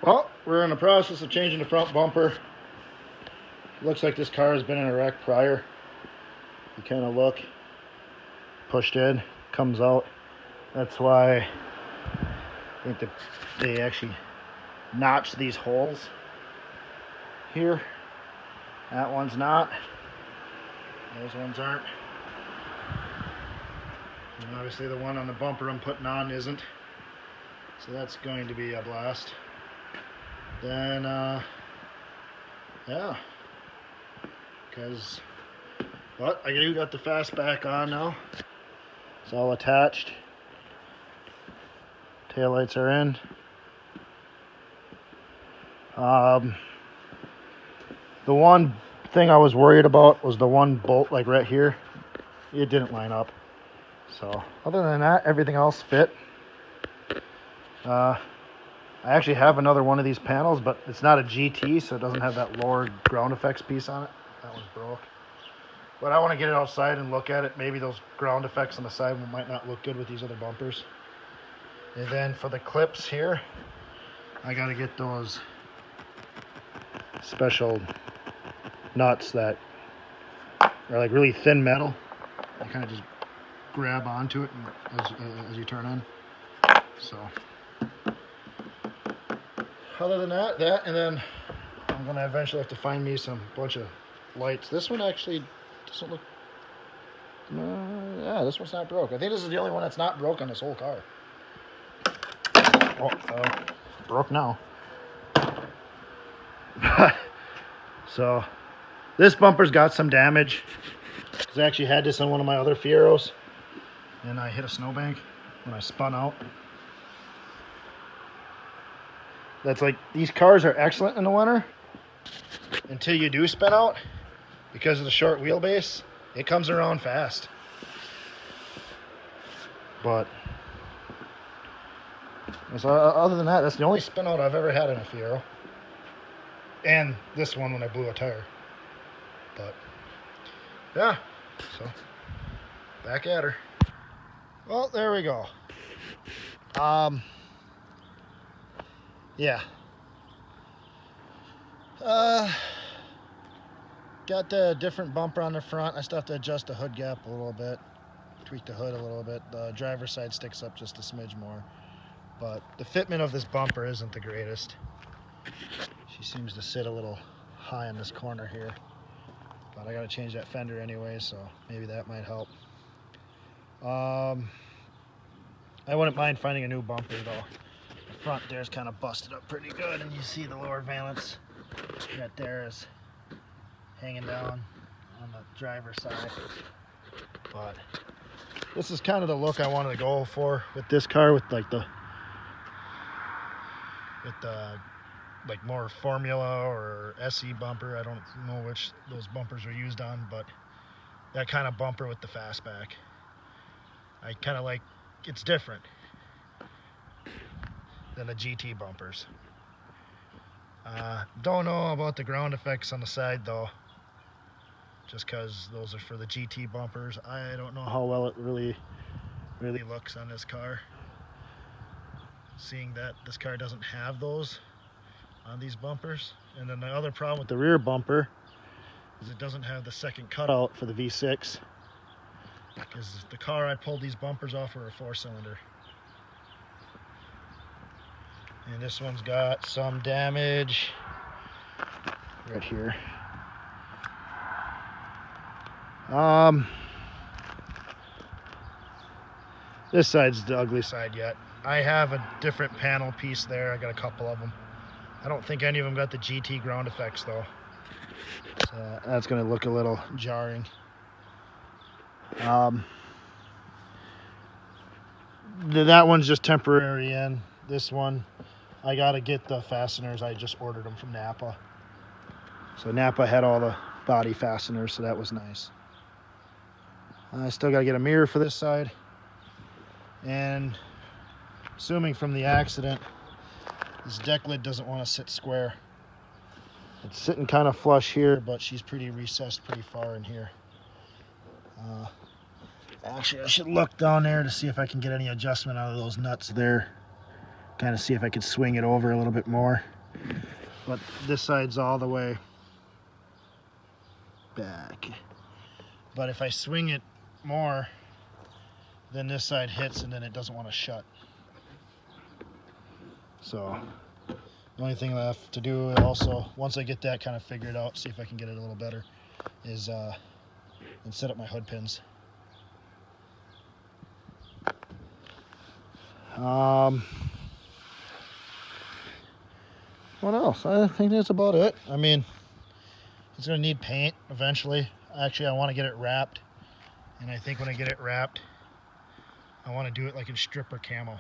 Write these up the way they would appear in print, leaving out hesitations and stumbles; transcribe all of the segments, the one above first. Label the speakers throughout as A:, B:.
A: Well, we're in the process of changing the front bumper. Looks like this car has been in a wreck prior. You kind of look, pushed in, comes out. That's why I think that they actually notched these holes here. That one's not. Those ones aren't. And obviously the one on the bumper I'm putting on isn't. So that's going to be a blast. Then, yeah. But I do got the fastback on now. It's all attached. Taillights are in. The one thing I was worried about was the one bolt like right here. It didn't line up. So other than that, everything else fit. I actually have another one of these panels, but it's not a GT, so it doesn't have that lower ground effects piece on it. That one's broke. But I want to get it outside and look at it. Maybe those ground effects on the side might not look good with these other bumpers. And then for the clips here, I got to get those special nuts that are like really thin metal. You kind of just grab onto it as you turn in. So other than that, and then I'm going to eventually have to find me some bunch of lights. This one actually doesn't look... yeah, this one's not broke. I think this is the only one that's not broke on this whole car. Oh, broke now. So this bumper's got some damage because I actually had this on one of my other Fieros and I hit a snowbank when I spun out. That's like, these cars are excellent in the winter until you do spin out. Because of the short wheelbase, it comes around fast. But so other than that, that's the only spin out I've ever had in a Fiero. And this one when I blew a tire. But yeah, so back at her. Well, there we go. Yeah. Got the different bumper on the front. I still have to adjust the hood gap a little bit, tweak the hood a little bit. The driver's side sticks up just a smidge more. But the fitment of this bumper isn't the greatest. She seems to sit a little high in this corner here. But I gotta change that fender anyway, so maybe that might help. I wouldn't mind finding a new bumper though. The front there's kind of busted up pretty good, and you see the lower valance right there is hanging down on the driver's side. But this is kind of the look I wanted to go for with this car, with like the more Formula or SE bumper. I don't know which those bumpers were used on, but that kind of bumper with the fastback. I kind of like, it's different than the GT bumpers. Don't know about the ground effects on the side though, just because those are for the GT bumpers. I don't know how well it really looks on this car, seeing that this car doesn't have those on these bumpers. And then the other problem with the rear bumper is it doesn't have the second cutout for the V6, because the car I pulled these bumpers off were a 4-cylinder. And this one's got some damage right here. This side's the ugly side yet. I have a different panel piece there. I got a couple of them. I don't think any of them got the GT ground effects though. So that's gonna look a little jarring. That one's just temporary in. This one, I gotta get the fasteners. I just ordered them from Napa. So Napa had all the body fasteners, so that was nice. I still gotta get a mirror for this side. And assuming from the accident, this deck lid doesn't want to sit square. It's sitting kind of flush here, but she's pretty recessed pretty far in here. Actually, I should look down there to see if I can get any adjustment out of those nuts there. kind of see if I could swing it over a little bit more. But this side's all the way back. But if I swing it more, then this side hits and then it doesn't want to shut. So the only thing left to do also, once I get that kind of figured out, see if I can get it a little better, is and set up my hood pins. What else? I think that's about it. I mean, it's going to need paint eventually. Actually, I want to get it wrapped. And I think when I get it wrapped, I want to do it like in stripper camo.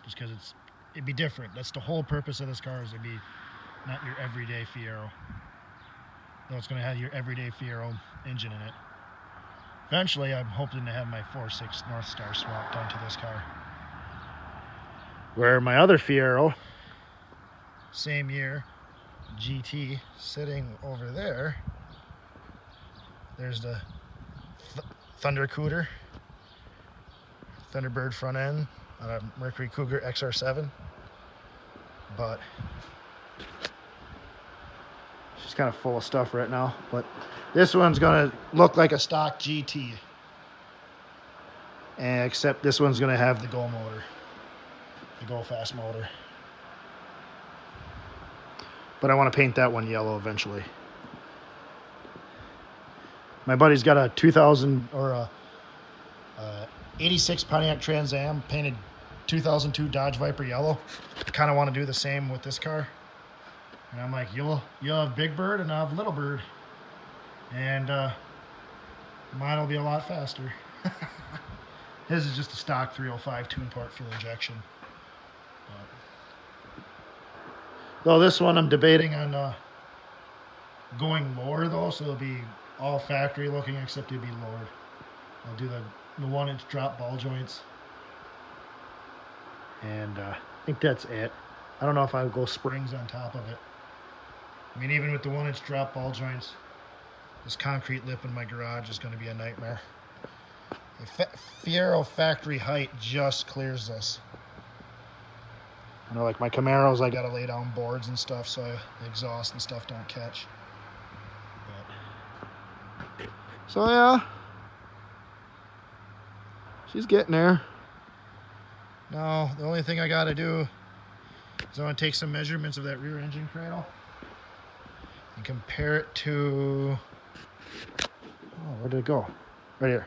A: Just because it'd be different. That's the whole purpose of this car, is to be not your everyday Fiero. Though it's going to have your everyday Fiero engine in it. Eventually, I'm hoping to have my 4.6 North Star swap done to this car. Where my other Fiero, same year, GT, sitting over there. There's the Thunder Cooter, Thunderbird front end on a Mercury Cougar XR7. But she's kind of full of stuff right now. But this one's gonna look like a stock GT, and except this one's gonna have the Go motor, the Go Fast motor. But I want to paint that one yellow eventually. My buddy's got a 2000 or a 86 Pontiac Trans Am painted 2002 Dodge Viper yellow. I kind of want to do the same with this car. And I'm like, you'll have Big Bird and I'll have Little Bird. And mine will be a lot faster. His is just a stock 305 2-in-port fuel injection. Though this one I'm debating on going lower though, so it'll be all factory looking except it'll be lowered. I'll do the 1-inch drop ball joints. And I think that's it. I don't know if I'll go springs on top of it. I mean, even with the 1-inch drop ball joints, this concrete lip in my garage is going to be a nightmare. The Fiero factory height just clears this. I know, like my Camaros, I got to lay down boards and stuff so the exhaust and stuff don't catch. But, so yeah, she's getting there. Now, the only thing I got to do is I want to take some measurements of that rear engine cradle and compare it to, oh, where did it go? Right here.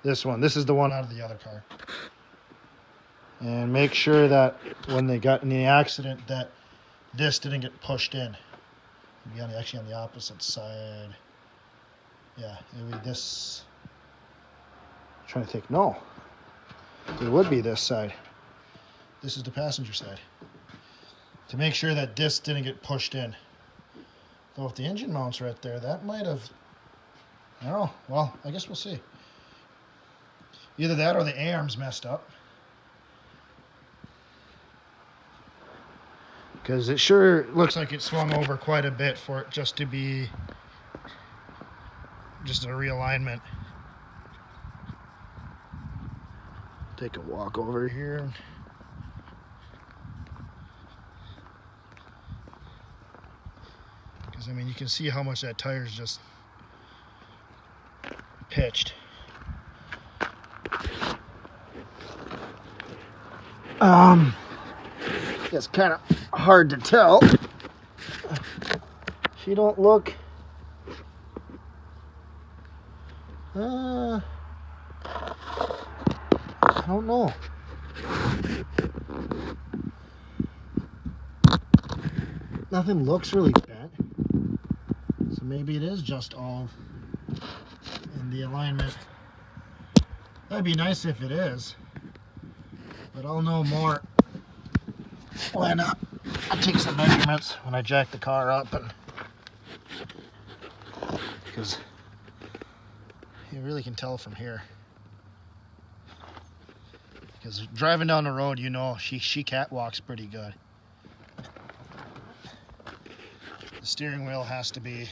A: This one. This is the one out of the other car. And make sure that when they got in the accident that this didn't get pushed in. It'd be actually on the opposite side. Yeah, it would be this. I'm trying to think. No. It would be this side. This is the passenger side. To make sure that this didn't get pushed in. So if the engine mount's right there, that might have, I don't know. Well, I guess we'll see. Either that or the A-arm's messed up. Because it sure looks like it swung over quite a bit for it just to be just a realignment. Take a walk over here. Because, I mean, you can see how much that tire's just pitched. It's kind of hard to tell. She don't look I don't know. Nothing looks really bent. So maybe it is just all in the alignment. That'd be nice if it is. But I'll know more when I take some measurements when I jack the car up, and because you really can tell from here. Because driving down the road, you know, she catwalks pretty good. The steering wheel has to be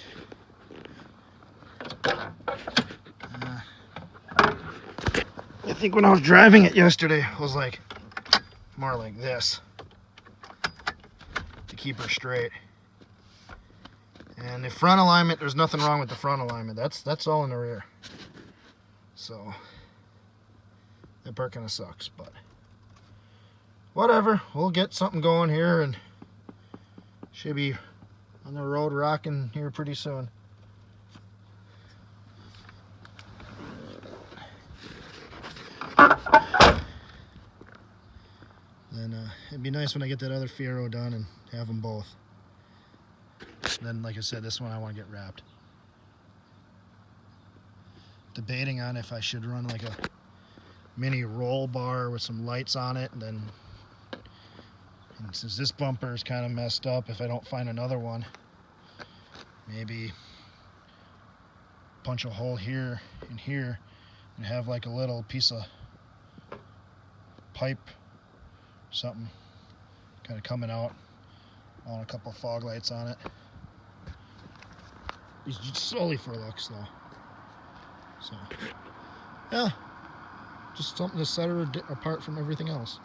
A: I think when I was driving it yesterday, it was like more like this. keep her straight. And the front alignment, there's nothing wrong with the front alignment. That's all in the rear. So that part kind of sucks, but whatever. We'll get something going here and should be on the road rocking here pretty soon. Then it'd be nice when I get that other Fiero done and have them both. Then, like I said, this one I want to get wrapped. Debating on if I should run like a mini roll bar with some lights on it, and then, and since this bumper is kind of messed up, if I don't find another one, maybe punch a hole here and here and have like a little piece of pipe, something kind of coming out on a couple of fog lights on it. It's just solely for looks though. So yeah, just something to set her apart from everything else.